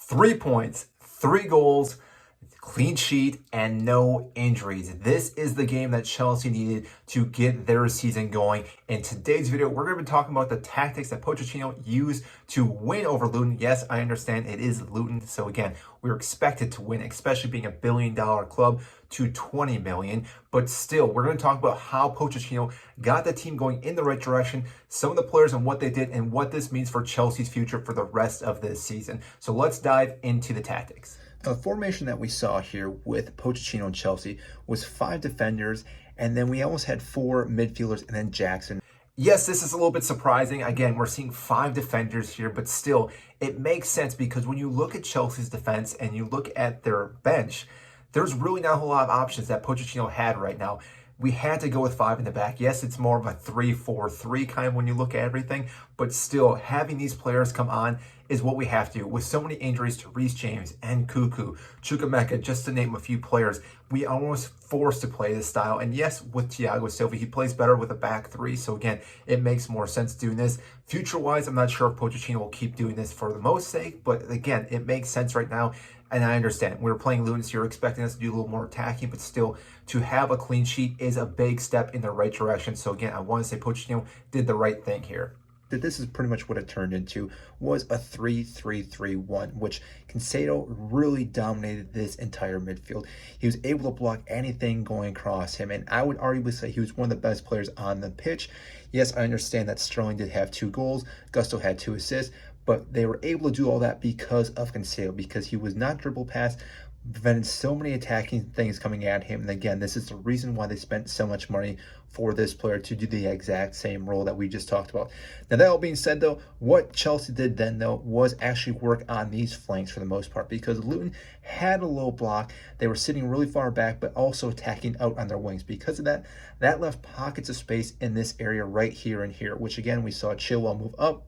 3 points, 3 goals, clean sheet, and no injuries. This is the game that Chelsea needed to get their season going. In today's video, we're going to be talking about the tactics that Pochettino used to win over Luton. Yes, I understand it is Luton. So again, we're expected to win, especially being a $1 billion club to 20 million. But still, we're going to talk about how Pochettino got the team going in the right direction, some of the players and what they did, and what this means for Chelsea's future for the rest of this season. So let's dive into the tactics. Now, the formation that we saw here with Pochettino and Chelsea was 5 defenders, and then we almost had 4 midfielders and then Jackson. Yes, this is a little bit surprising. Again, we're seeing 5 defenders here, but still, it makes sense because when you look at Chelsea's defense and you look at their bench, there's really not a whole lot of options that Pochettino had right now. We had to go with 5 in the back. Yes, it's more of a 3-4-3 kind of when you look at everything, but still having these players come on is what we have to do. With so many injuries to Reece James and Cuckoo, Chukwuemeka, just to name a few players, we are almost forced to play this style. And yes, with Thiago Silva, he plays better with a back 3. So again, it makes more sense doing this. Future-wise, I'm not sure if Pochettino will keep doing this for the most sake, but again, it makes sense right now. And I understand we were playing Luton, so you're expecting us to do a little more attacking, but still, to have a clean sheet is a big step in the right direction. So again, I want to say Pochettino did the right thing here. That this is pretty much what it turned into, was a 3-3-3-1, which Caicedo really dominated this entire midfield. He was able to block anything going across him, and I would arguably say he was one of the best players on the pitch. Yes, I understand that Sterling did have 2 goals, Gusto had 2 assists, but they were able to do all that because of Caicedo, because he was not dribble past, prevented so many attacking things coming at him. And again, this is the reason why they spent so much money for this player to do the exact same role that we just talked about. Now, that all being said, though, what Chelsea did then, though, was actually work on these flanks for the most part, because Luton had a low block. They were sitting really far back, but also attacking out on their wings. Because of that, that left pockets of space in this area right here and here, which again, we saw Chilwell move up,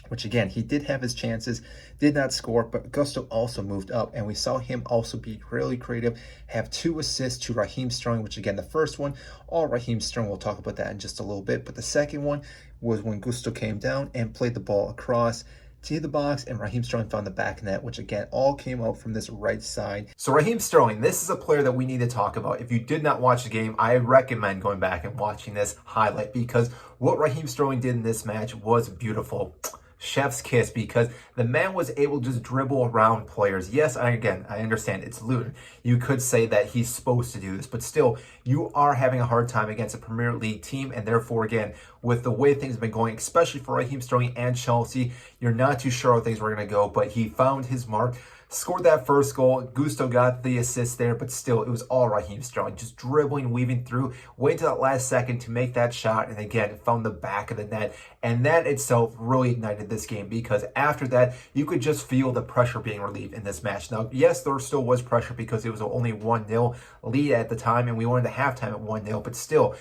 which again, he did have his chances, did not score, but Gusto also moved up, and we saw him also be really creative, have 2 assists to Raheem Sterling, which again, the first one, all Raheem Sterling, we'll talk about that in just a little bit, but the second one was when Gusto came down and played the ball across to the box, and Raheem Sterling found the back net, which again, all came out from this right side. So Raheem Sterling, this is a player that we need to talk about. If you did not watch the game, I recommend going back and watching this highlight, because what Raheem Sterling did in this match was beautiful. Chef's kiss, because the man was able to just dribble around players. Yes, I understand it's Luton. You could say that he's supposed to do this, but still, you are having a hard time against a Premier League team, and therefore, again, with the way things have been going, especially for Raheem Sterling and Chelsea, you're not too sure how things were going to go, but he found his mark. Scored that first goal. Gusto got the assist there, but still, it was all Raheem Sterling, just dribbling, weaving through, waiting to that last second to make that shot, and again, found the back of the net. And that itself really ignited this game, because after that, you could just feel the pressure being relieved in this match. Now, yes, there still was pressure because it was only 1-0 lead at the time, and we went into halftime at 1-0, but still,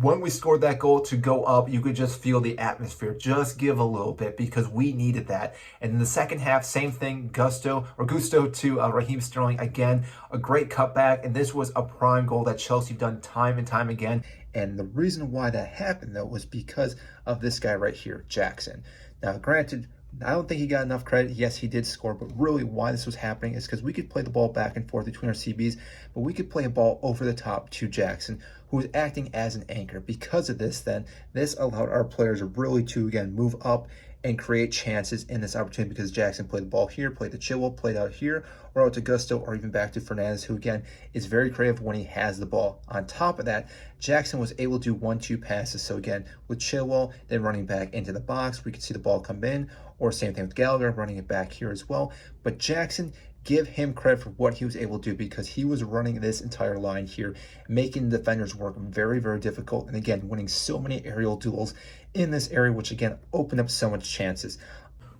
when we scored that goal to go up, you could just feel the atmosphere just give a little bit, because we needed that. And in the second half, same thing, Gusto to Raheem Sterling. Again, a great cutback, and this was a prime goal that Chelsea done time and time again. And the reason why that happened, though, was because of this guy right here, Jackson. Now, granted, I don't think he got enough credit. Yes, he did score, but really why this was happening is because we could play the ball back and forth between our CBs, but we could play a ball over the top to Jackson, who was acting as an anchor. Because of this, then, this allowed our players really to, again, move up and create chances in this opportunity, because Jackson played the ball here, played to Chilwell, played out here, or out to Gusto, or even back to Fernandes, who again is very creative when he has the ball. On top of that, Jackson was able to do 1-2 passes. So again, with Chilwell, then running back into the box, we could see the ball come in, or same thing with Gallagher, running it back here as well. But Jackson, give him credit for what he was able to do, because he was running this entire line here, making the defenders work very, very difficult. And again, winning so many aerial duels in this area, which again, opened up so much chances.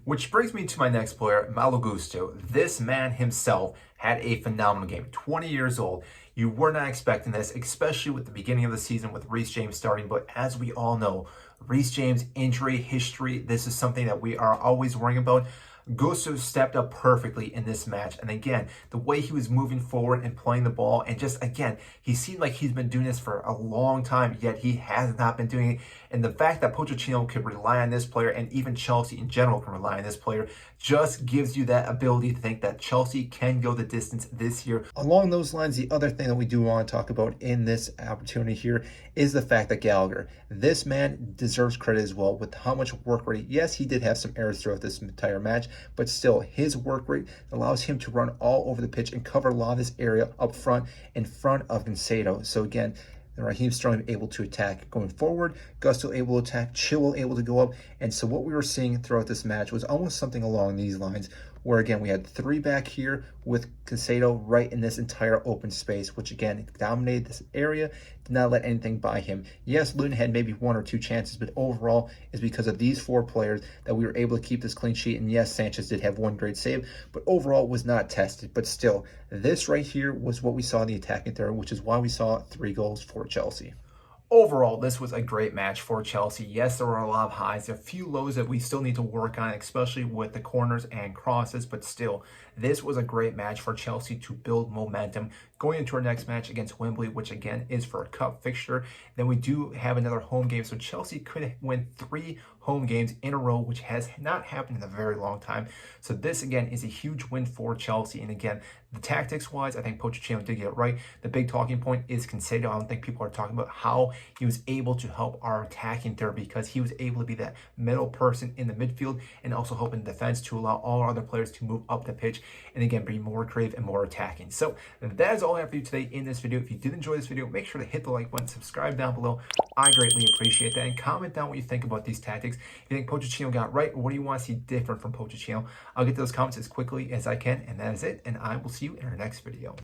Which brings me to my next player, Malo Gusto. This man himself had a phenomenal game. 20 years old. You were not expecting this, especially with the beginning of the season with Reece James starting. But as we all know, Reece James injury history, this is something that we are always worrying about. Gusto stepped up perfectly in this match. And again, the way he was moving forward and playing the ball, and just again, he seemed like he's been doing this for a long time, yet he has not been doing it. And the fact that Pochettino could rely on this player, and even Chelsea in general can rely on this player, just gives you that ability to think that Chelsea can go the distance this year. Along those lines, the other thing that we do want to talk about in this opportunity here is the fact that Gallagher, this man deserves credit as well with how much work rate. Yes, he did have some errors throughout this entire match, but still his work rate allows him to run all over the pitch and cover a lot of this area up front in front of Gonçalo. So again, Raheem Sterling able to attack going forward, Gusto able to attack, Chilwell able to go up. And so what we were seeing throughout this match was almost something along these lines, where again we had three back here with Gonçalo right in this entire open space, which again dominated this area, did not let anything by him. Yes, Luton had maybe one or two chances, but overall is because of these four players that we were able to keep this clean sheet. And yes, Sanchez did have one great save, but overall was not tested. But still, this right here was what we saw in the attacking third, which is why we saw 3 goals for Chelsea. Overall, this was a great match for Chelsea. Yes, there were a lot of highs, a few lows that we still need to work on, especially with the corners and crosses, but still, this was a great match for Chelsea to build momentum going into our next match against Wembley, which again is for a cup fixture. Then we do have another home game, so Chelsea could win 3 home games in a row, which has not happened in a very long time. So this again is a huge win for Chelsea. And again, the tactics wise, I think Pochettino did get it right. The big talking point is Gonçalo. I don't think people are talking about how he was able to help our attacking third, because he was able to be that middle person in the midfield and also help in defense to allow all our other players to move up the pitch and again be more creative and more attacking. So that is all I have for you today in this video. If you did enjoy this video, make sure to hit the like button, subscribe down below. I greatly appreciate that, and comment down what you think about these tactics. If you think Pochettino got right, or what do you want to see different from Pochettino? I'll get to those comments as quickly as I can, and that is it, and I will see you in our next video.